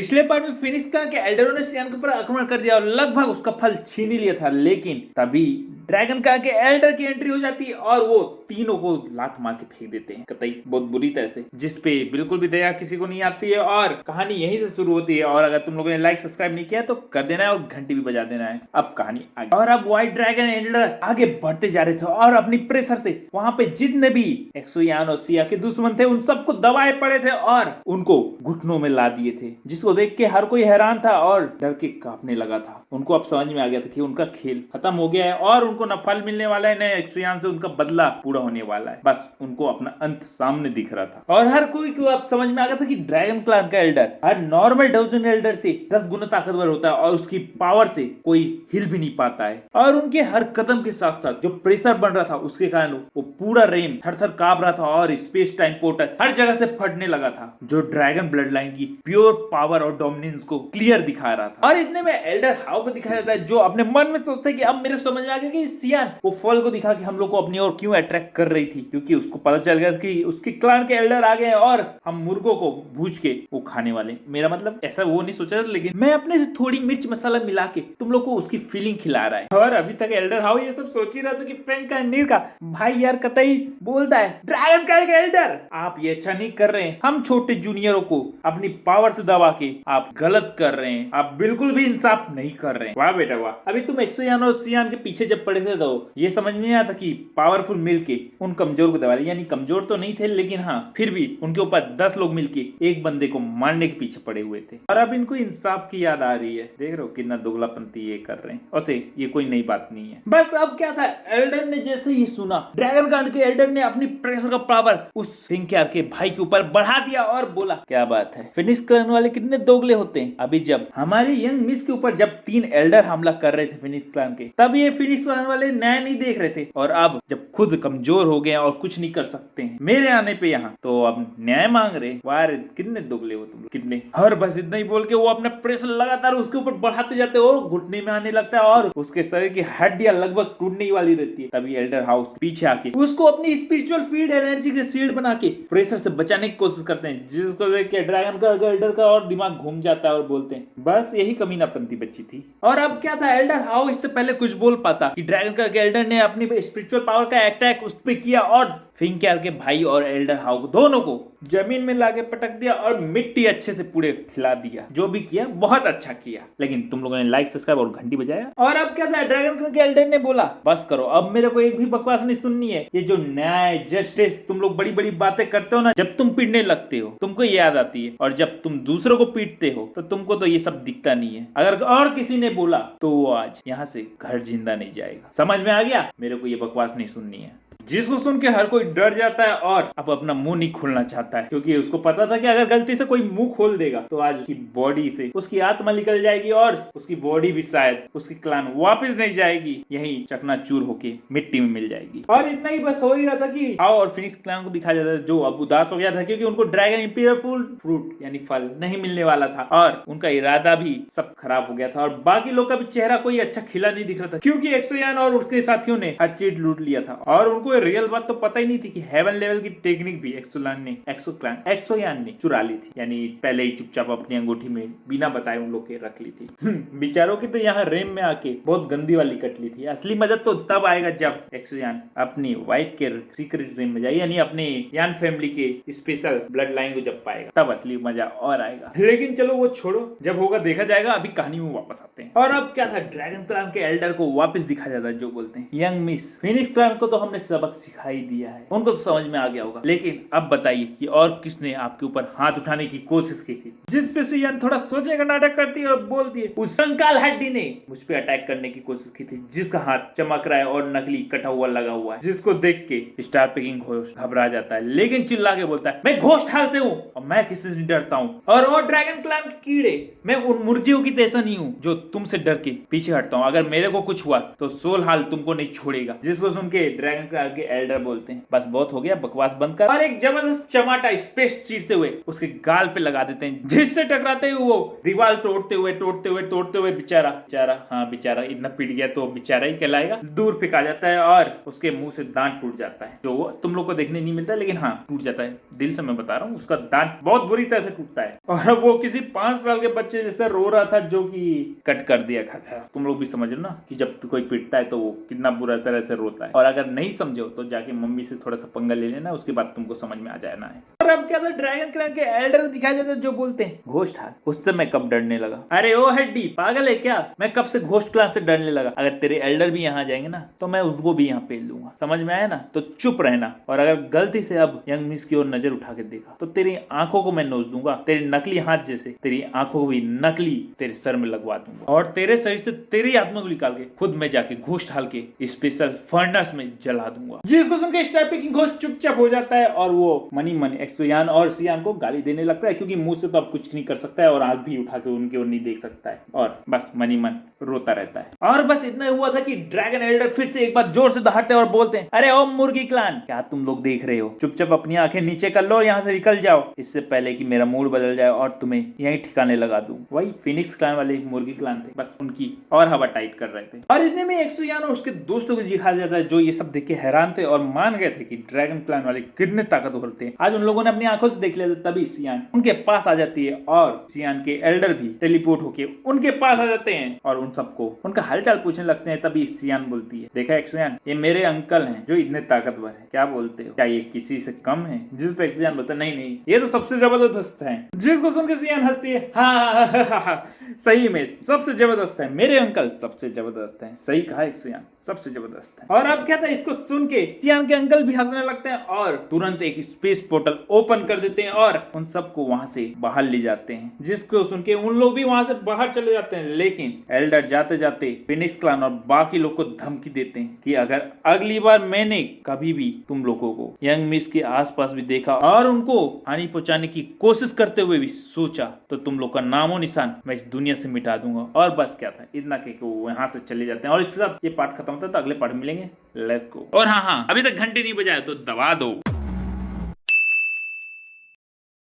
पिछले पार्ट में Phoenix clan के एल्डरों ने सियान के ऊपर आक्रमण कर दिया और लगभग उसका फल छीन ही लिया था, लेकिन तभी ड्रैगन क्लैन के एल्डर की एंट्री हो जाती है और वो तीनों को लात मार के फेंक देते हैं कतई बहुत बुरी तरह से, जिसपे बिल्कुल भी दया किसी को नहीं आती है और कहानी यहीं से शुरू होती है। और अगर तुम लोगों ने लाइक सब्सक्राइब नहीं किया तो कर देना है और घंटी भी बजा देना है। अब कहानी आगे, और अब व्हाइट ड्रैगन एल्डर आगे बढ़ते जा रहे थे और अपनी प्रेशर से वहां पे जितने भी एक्सोयान और सिया के दुश्मन थे उन सबको दबाए पड़े थे और उनको घुटनों में ला दिए थे, जिसको देख के हर कोई हैरान था और डर के कांपने लगा था। उनको अब समझ में आ गया था कि उनका खेल खत्म हो गया है और उनको न फल मिलने वाला है, न एक्सोयान से उनका बदला पूरा होने वाला है। बस उनको अपना अंत सामने दिख रहा था और हर कोई को अब समझ में आ गया था कि ड्रैगन क्लैन का एल्डर हर नॉर्मल डाउजन एल्डर से 10 गुना ताकतवर होता है और उसकी पावर से कोई हिल भी नहीं पाता है। और उनके हर कदम के साथ साथ जो प्रेशर बन रहा था उसके कारण वो पूरा रेन थर थर कांप रहा था और स्पेस टाइम पोर्टल हर जगह से फटने लगा था, जो ड्रैगन ब्लड लाइन की प्योर पावर और डोमिनेंस को क्लियर दिखा रहा था। और इतने में एल्डर हाउ को दिखाया जाता है, जो अपने मन में सोचता है कि अब मेरे समझ में आ गया कि सियान वो फल को दिखा के हम लोग को अपनी ओर क्यों अट्रैक्ट कर रही थी, क्योंकि उसको पता चल गया कि उसके क्लैन के एल्डर आ गए और हम मुर्गों को भूज के वो खाने वाले। मेरा मतलब ऐसा वो नहीं सोचा था, लेकिन मैं अपने से थोड़ी मिर्च मसाला मिला के तुम लोग को उसकी फीलिंग खिला रहा है। और अभी तक एल्डर हाउ ये सब सोच ही रहा था कि फ्रैंक का नीर का भाई यार कतई बोलता है ड्रैगन का एक एल्डर, आप ये अच्छा नहीं कर रहे हैं, हम छोटे जूनियरों को अपनी पावर से दबा के आप गलत कर रहे हैं, आप बिल्कुल भी इंसाफ नहीं कर रहे हैं। वाह बेटा वाह। अभी तुम एक्सोयान और सियान के पीछे जब पड़े थे तो ये समझ में आया था कि पावरफुल मिलके उन कमजोर को दबा रहे, यानी कमजोर तो नहीं थे लेकिन हाँ फिर भी उनके ऊपर 10 लोग मिलके एक बंदे को मारने के पीछे पड़े हुए थे। और अब इनको इंसाफ की याद आ रही है, देख रहे हो कितना दोगलापंती ये कर रहे हैं। वैसे ये कोई नई बात नहीं है। बस अब क्या था, एल्डर ने जैसे ही सुना ड्रैगन क्लैन के एल्डर ने अपनी प्रेशर का पावर उस फिंक्यार के भाई के ऊपर बढ़ा दिया और बोला क्या बात है, फिनिक्स क्लैन वाले कितने दोगले होते हैं। अभी जब हमारी यंग मिस के ऊपर जब 3 एल्डर हमला कर रहे थे फिनिक्स क्लैन के, तब ये फिनिक्स क्लैन वाले न्याय नहीं देख रहे थे, और अब जब खुद कमजोर हो गए और कुछ नहीं कर सकते हैं मेरे आने पे यहाँ, तो अब न्याय मांग रहे। वाह कितने दोगले हो तुम कितने। और बस इतना ही बोल के वो अपना प्रेशर लगातार उसके ऊपर बढ़ाते जाते हो, घुटने में आने लगता है और उसके शरीर की हड्डियां लगभग टूटने वाली रहती है। तभी एल्डर हाउस पीछे आके उसको अपनी स्पिरिचुअल फील्ड एनर्जी के शील्ड बना के प्रेशर से बचाने की कोशिश करते हैं, जिसको देख के ड्रैगन का एल्डर का और दिमाग घूम जाता है और बोलते हैं बस यही कमीनापंती बच्ची थी। और अब क्या था, एल्डर हाउ इससे पहले कुछ बोल पाता कि ड्रैगन का एल्डर ने अपनी स्पिरिचुअल पावर का अटैक उस पे किया और फिंक्यार के भाई और एल्डर हाउ को दोनों को जमीन में लाके पटक दिया और मिट्टी अच्छे से पूरे खिला दिया। जो भी किया बहुत अच्छा किया, लेकिन तुम लोगों ने लाइक सब्सक्राइब और घंटी बजाया। और अब क्या था, ड्रैगन के एल्डर ने बोला बस करो, अब मेरे को एक भी बकवास नहीं सुननी है। ये जो न्याय जस्टिस तुम लोग बड़ी बड़ी बातें करते हो ना, जब तुम पीटने लगते हो तुमको याद आती है, और जब तुम दूसरों को पीटते हो तो तुमको तो ये सब दिखता नहीं है। अगर और किसी ने बोला तो वो आज यहाँ से घर जिंदा नहीं जाएगा। समझ में आ गया, मेरे को ये बकवास नहीं सुननी है। जिसको सुन के हर कोई डर जाता है और अब अपना मुंह नहीं खोलना चाहता है, क्योंकि उसको पता था कि अगर गलती से कोई मुंह खोल देगा तो आज उसकी बॉडी से उसकी आत्मा निकल जाएगी और उसकी बॉडी भी शायद उसकी क्लैन वापस नहीं जाएगी, यही चकनाचूर होके मिट्टी में मिल जाएगी। और इतना ही बस हो ही रहा था कि हाउ और फिनिक्स क्लैन को दिखाया जाता है, जो अब उदास हो गया था क्योंकि उनको ड्रैगन इंपीरियल फ्रूट यानी फल नहीं मिलने वाला था और उनका इरादा भी सब खराब हो गया था। और बाकी लोग का भी चेहरा कोई अच्छा खिला नहीं दिख रहा था, क्योंकि एक्सोयान और उसके साथियों ने हर चीज लूट लिया था और उनको रियल बात तो पता ही नहीं थी कि हेवन लेवल की टेक्निक भी एक्सोयान ने चुरा ली थी, यानी पहले ही चुपचाप अपनी अंगूठी में बिना बताए उन लोग के रख ली थी। बेचारों की तो यहाँ रेम में आके बहुत गंदी वाली कट ली थी। असली मजा तो तब आएगा जब एक्सोयान अपनी वाइफ के सीक्रेट रेम में जाए, यानी अपने यान फैमिली के स्पेशल ब्लड लाइन को जब पाएगा तब असली मजा और आएगा। लेकिन चलो वो छोड़ो, जब होगा देखा जाएगा। अभी कहानी में वापस आते हैं। और अब क्या था, ड्रैगन क्लैन के एल्डर को वापस दिखाया जाता है, जो बोलते हैं यंग मिस फिनिक्स क्लैन को तो हमने सबक सिखाई दिया है, उनको तो समझ में आ गया होगा, लेकिन अब बताइए कि और किसने आपके ऊपर हाथ उठाने की कोशिश की थी। जिस पे सियान थोड़ा सोचने का नाटक करती है और बोलती है उस कंकाल हड्डी ने मुझ पे अटैक करने की कोशिश की थी, जिसका हाथ चमक रहा है और नकली कटा हुआ लगा हुआ है, जिसको देख के स्टार पेकिंग घोस्ट घबरा जाता है, लेकिन चिल्ला के बोलता है मैं घोस्ट हाल से हूँ और मैं किसी से डरता हूँ, और वो ड्रैगन क्लैन के कीड़े मैं उन मुर्गियों की तरह नहीं हूँ जो तुमसे डर के पीछे हटता हूँ। अगर मेरे को कुछ हुआ तो सोल हाल तुमको नहीं छोड़ेगा। जिसको सुन के ड्रैगन के एल्डर बोलते हैं, बस बहुत हो गया, बकवास बंद कर। और एक जबरदस्त चमाटा स्पेस चीरते हुए उसके गाल पे लगा देते हैं, जिससे टकराते हुए वो दीवार तोड़ते हुए बेचारा इतना पिट गया तो बेचारा ही कहलाएगा, दूर फेंका जाता है और उसके मुंह से दांत टूट जाता है, जो तुम लोग को देखने नहीं मिलता, लेकिन हाँ टूट जाता है। दिल से मैं बता रहा हूँ, उसका दांत बहुत बुरी तरह से टूटता है और वो किसी 5 साल के बच्चे जैसा रो रहा था जो कि कट कर दिया था। तुम लोग भी समझ लो ना कि जब कोई पिटता है तो वो कितना बुरा तरह से रोता है। और अगर नहीं समझो तो जाके मम्मी से थोड़ा सा पंगा ले लेना, उसके बाद तुमको समझ में आ जाना है। और अब क्या था, ड्रैगन क्लैन के एल्डर दिखाया जाता है जो बोलते हैं घोस्ट हाल। उससे मैं कब डरने लगा, अरे ओ हड्डी पागल है क्या, मैं कब से घोस्ट क्लैन से डरने लगा। अगर तेरे एल्डर भी यहाँ जाएंगे ना तो मैं उसको भी यहाँ पेल लूंगा, समझ में आया ना, तो चुप रहना। और अगर गलती से अब यंग मिस की ओर नजर उठा के देखा तो तेरी आंखों को मैं नोच दूंगा, तेरे नकली हाथ जैसे तेरी आंखों को भी नकली तेरे सर में लगवा दूंगा और तेरे शरीर से तेरी आत्मा को निकाल के खुद में जाके घोस्ट हाल के स्पेशल फर्नेस में जला दूंगा। जिसको सुन के स्टार पिकिंग घोस्ट चुपचाप हो जाता है और वो मनी मन एक्सोयान और सियान को गाली देने लगता है, क्योंकि मुंह से तो अब कुछ नहीं कर सकता है और आंख भी उठा के उनकी ओर नहीं देख सकता है, और बस मनी मन रोता रहता है। और बस इतना हुआ था कि ड्रैगन एल्डर फिर से एक बार जोर से दहाड़ते और बोलते हैं, अरे ओ मुर्गी क्लान, क्या तुम लोग देख रहे हो, चुपचाप अपनी आंखें नीचे कर लो और यहाँ से निकल जाओ, इससे पहले कि मेरा मूड बदल जाए और तुम्हें यहीं ठिकाने लगा दूं। वही फिनिक्स क्लान वाले मुर्गी क्लान थे, बस उनकी और हवा टाइट कर रहे थे। और इतने में एक्सोयान और उसके दोस्तों को दिखाया जाता है, जो ये सब देख के हैरान थे और मान गए थे कि ड्रैगन क्लान वाले कितने ताकतवर थे। आज उन लोगों ने अपनी आंखों से देख लिया था। तभी सियान उनके पास आ जाती है और सियान के एल्डर भी टेलीपोर्ट होके उनके पास आ जाते हैं और उन सबको उनका हालचाल पूछने लगते हैं। तभी सियान बोलती है, देखा एक्सोयान, ये मेरे अंकल हैं जो इतने ताकतवर है, क्या बोलते हो, क्या ये किसी से कम है? जिस पे एक्सोयान बोलता है, नहीं ये तो सबसे जबरदस्त है। जिसको सुन के सियान हंसती है, हाँ सही में सबसे जबरदस्त है, मेरे अंकल सबसे जबरदस्त है, सही कहा एक्सोयान, सबसे जबरदस्त है। और अब क्या था, इसको सुन के सियान के अंकल भी हंसने लगते हैं और तुरंत एक स्पेस पोर्टल ओपन कर देते हैं और उन सबको वहां से बाहर ले जाते हैं। जिसको सुन के उन लोग भी वहां से बाहर चले जाते हैं, लेकिन एल्डर जाते जाते फिनिक्स क्लान और बाकी लोग को धमकी देते हैं कि अगर अगली बार मैंने कभी भी तुम लोगों को यंग मिस के आसपास भी देखा और उनको हानि पहुंचाने की कोशिश करते हुए भी सोचा तो तुम लोग का नामो निशान मैं इस दुनिया से मिटा दूंगा। और बस क्या था, इतना के वो यहाँ से चले जाते हैं। और इसके साथ ये पार्ट खत्म होता है, तो अगले पार्ट में मिलेंगे। Let's go. और हाँ, अभी तक घंटे नहीं बजाया तो दबा दो।